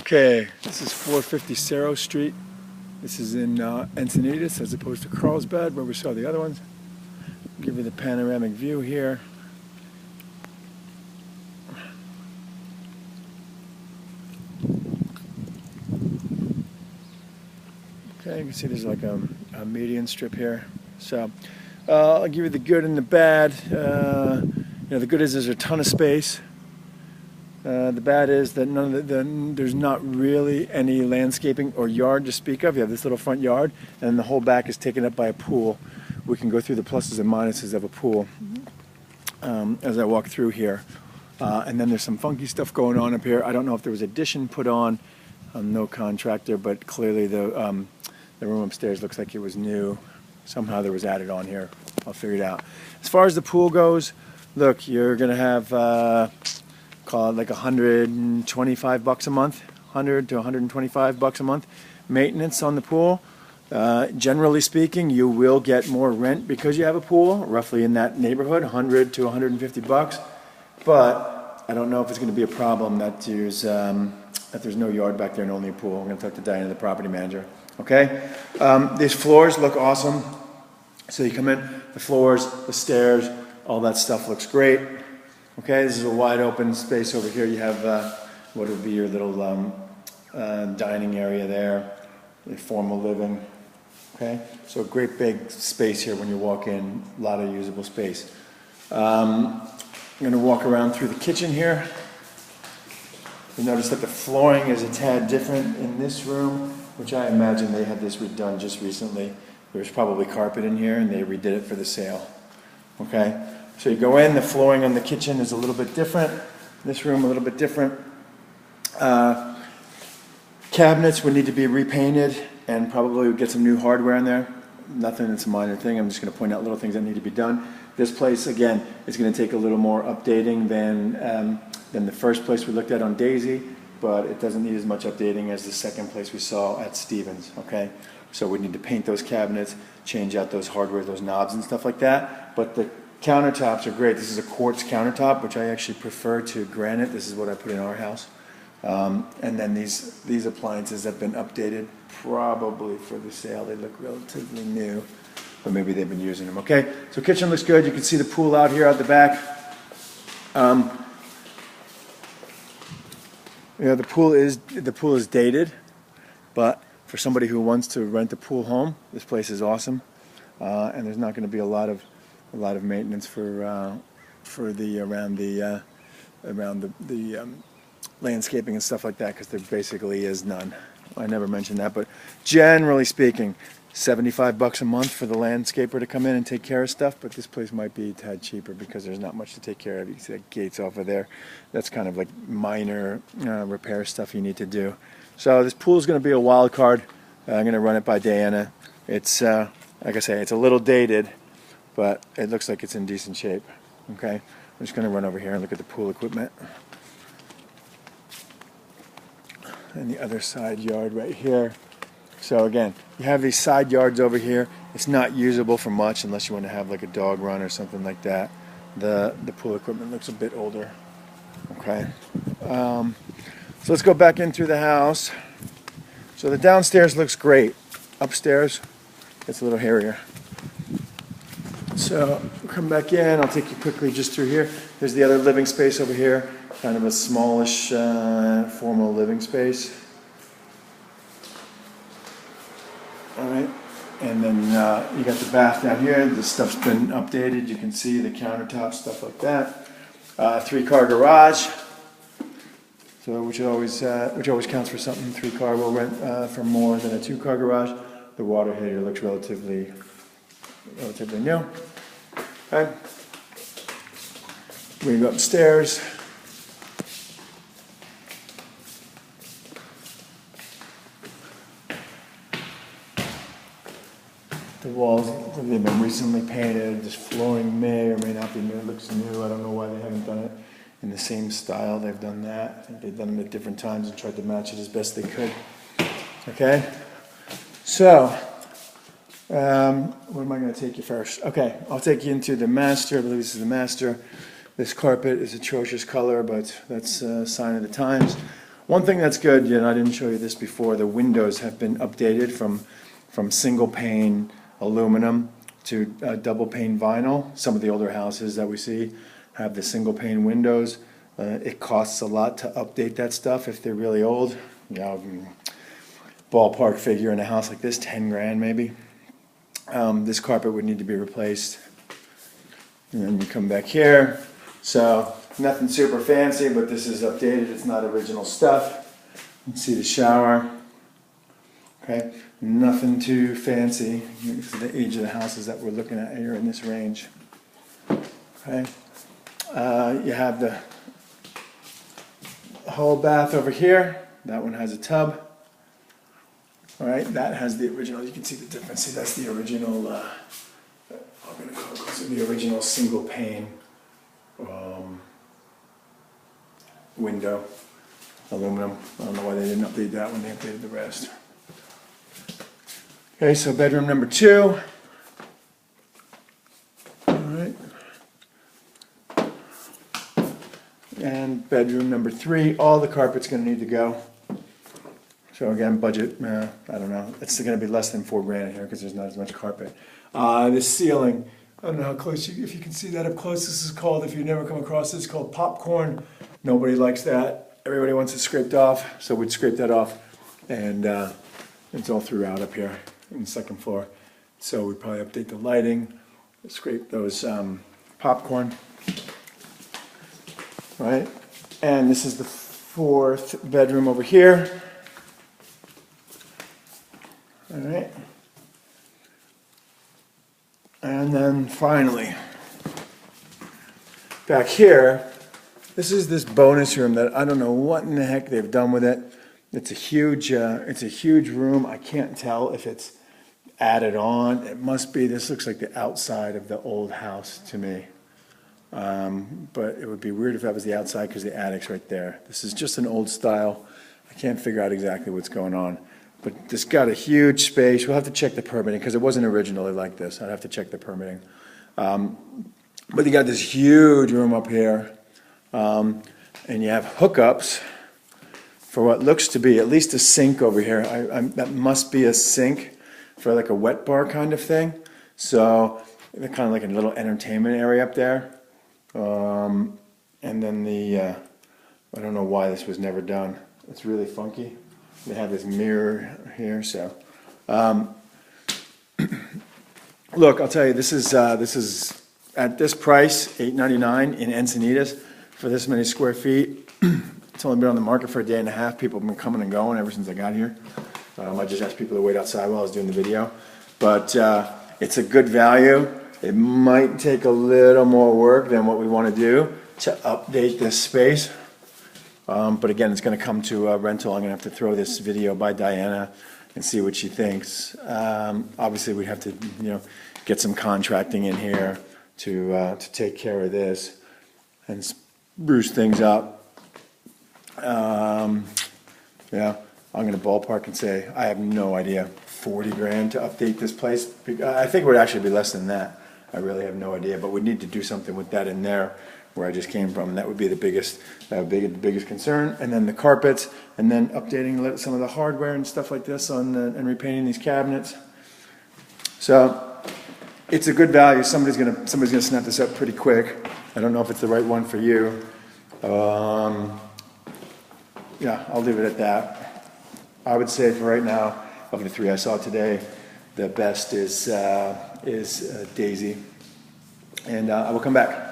Okay, this is 450 Cerro Street. This is in Encinitas as opposed to Carlsbad where we saw the other ones. Give you the panoramic view here. Okay, you can see there's like a median strip here. So I'll give you the good and the bad. The good is there's a ton of space. The bad is that there's not really any landscaping or yard to speak of. You have this little front yard, and the whole back is taken up by a pool. We can go through the pluses and minuses of a pool as I walk through here. And then there's some funky stuff going on up here. I don't know if there was addition put on. I'm no contractor, but clearly the room upstairs looks like it was new. Somehow there was added on here. I'll figure it out. As far as the pool goes, look, you're going to have call it like $125 a month, 100 to 125 bucks a month maintenance on the pool. Generally speaking, you will get more rent because you have a pool, roughly in that neighborhood, 100 to 150 bucks. But I don't know if it's going to be a problem that there's no yard back there and only a pool. I'm going to talk to Diana, the property manager. Okay, these floors look awesome. So you come in, the floors, the stairs, all that stuff looks great. Okay, this is a wide open space over here. You have what would be your little dining area there, your formal living. Okay, so a great big space here when you walk in, a lot of usable space. I'm going to walk around through the kitchen here. You'll notice that the flooring is a tad different in this room, which I imagine they had this redone just recently. There was probably carpet in here and they redid it for the sale. Okay. So you go in, the flooring on the kitchen is a little bit different. This room a little bit different. Cabinets would need to be repainted and probably get some new hardware in there. Nothing that's a minor thing. I'm just going to point out little things that need to be done. This place, again, is going to take a little more updating than the first place we looked at on Daisy, but it doesn't need as much updating as the second place we saw at Stevens. Okay, so we need to paint those cabinets, change out those hardware, those knobs and stuff like that. But the countertops are great. This is a quartz countertop, which I actually prefer to granite. This is what I put in our house. And then these appliances have been updated, probably for the sale. They look relatively new, but maybe they've been using them. Okay, so kitchen looks good. You can see the pool out here out the back. The pool is dated, but for somebody who wants to rent a pool home, this place is awesome. And there's not going to be a lot of maintenance for the around the landscaping and stuff like that, because there basically is none. I never mentioned that, but generally speaking, $75 a month for the landscaper to come in and take care of stuff. But this place might be a tad cheaper because there's not much to take care of. You see that gates off of there. That's kind of like minor repair stuff you need to do. So this pool is going to be a wild card. I'm going to run it by Diana. It's like I say, it's a little dated, but it looks like it's in decent shape. Okay, I'm just going to run over here and look at the pool equipment. And the other side yard right here. So again, you have these side yards over here. It's not usable for much unless you want to have like a dog run or something like that. The pool equipment looks a bit older. Okay, so let's go back in through the house. So the downstairs looks great. Upstairs, it's a little hairier. So we'll come back in. I'll take you quickly just through here. There's the other living space over here. Kind of a smallish, formal living space. All right. And then you got the bath down here. This stuff's been updated. You can see the countertop, stuff like that. 3-car garage. So which always counts for something. 3-car will rent for more than a 2-car garage. The water heater looks relatively new. Okay. We go upstairs. The walls have been recently painted. This flooring may or may not be new. It looks new. I don't know why they haven't done it in the same style. They've done that. I think they've done it at different times and tried to match it as best they could. Okay. So, where am I going to take you first? Okay, I'll take you into the master. I believe this is the master. This carpet is atrocious color, but that's a sign of the times. One thing that's good, I didn't show you this before, the windows have been updated from single pane aluminum to double pane vinyl. Some of the older houses that we see have the single pane windows. It costs a lot to update that stuff if they're really old. Ballpark figure in a house like this, 10 grand maybe. This carpet would need to be replaced. And then you come back here. So nothing super fancy, but this is updated. It's not original stuff. You can see the shower. Okay, nothing too fancy. This is the age of the houses that we're looking at here in this range. Okay, you have the whole bath over here. That one has a tub. All right, that has the original. You can see the difference. See, that's the original. I'm going to call it the original single pane window, aluminum. I don't know why they didn't update that one. They updated the rest. Okay, so bedroom number 2. All right. And bedroom number 3. All the carpet's going to need to go. So again, budget, I don't know. It's going to be less than 4 grand in here because there's not as much carpet. The ceiling, I don't know how close if you can see that up close. This is called, if you've never come across this, it's called popcorn. Nobody likes that. Everybody wants it scraped off, so we'd scrape that off. And it's all throughout up here in the second floor. So we'd probably update the lighting, scrape those popcorn. All right, and this is the 4th bedroom over here. All right. And then finally, back here, this is this bonus room that I don't know what in the heck they've done with it. It's a huge room. I can't tell if it's added on. It must be. This looks like the outside of the old house to me. But it would be weird if that was the outside because the attic's right there. This is just an old style. I can't figure out exactly what's going on. But this got a huge space. We'll have to check the permitting because it wasn't originally like this. I'd have to check the permitting. But you got this huge room up here. And you have hookups for what looks to be at least a sink over here. That must be a sink for like a wet bar kind of thing. So they're kind of like a little entertainment area up there. And then I don't know why this was never done. It's really funky. They have this mirror here, so. Look, I'll tell you, this is at this price, $8.99 in Encinitas for this many square feet. It's only been on the market for a day and a half. People have been coming and going ever since I got here. I just asked people to wait outside while I was doing the video. But it's a good value. It might take a little more work than what we want to do to update this space. But again, it's going to come to a rental. I'm going to have to throw this video by Diana and see what she thinks. Obviously, we have to, get some contracting in here to take care of this and spruce things up. Yeah, I'm going to ballpark and say I have no idea. 40 grand to update this place. I think it would actually be less than that. I really have no idea, but we need to do something with that in there where I just came from, and that would be the biggest concern. And then the carpets, and then updating some of the hardware and stuff like this and repainting these cabinets. So it's a good value. Somebody's gonna snap this up pretty quick. I don't know if it's the right one for you. Yeah, I'll leave it at that. I would say for right now, of the 3 I saw today, the best is Daisy, and I will come back.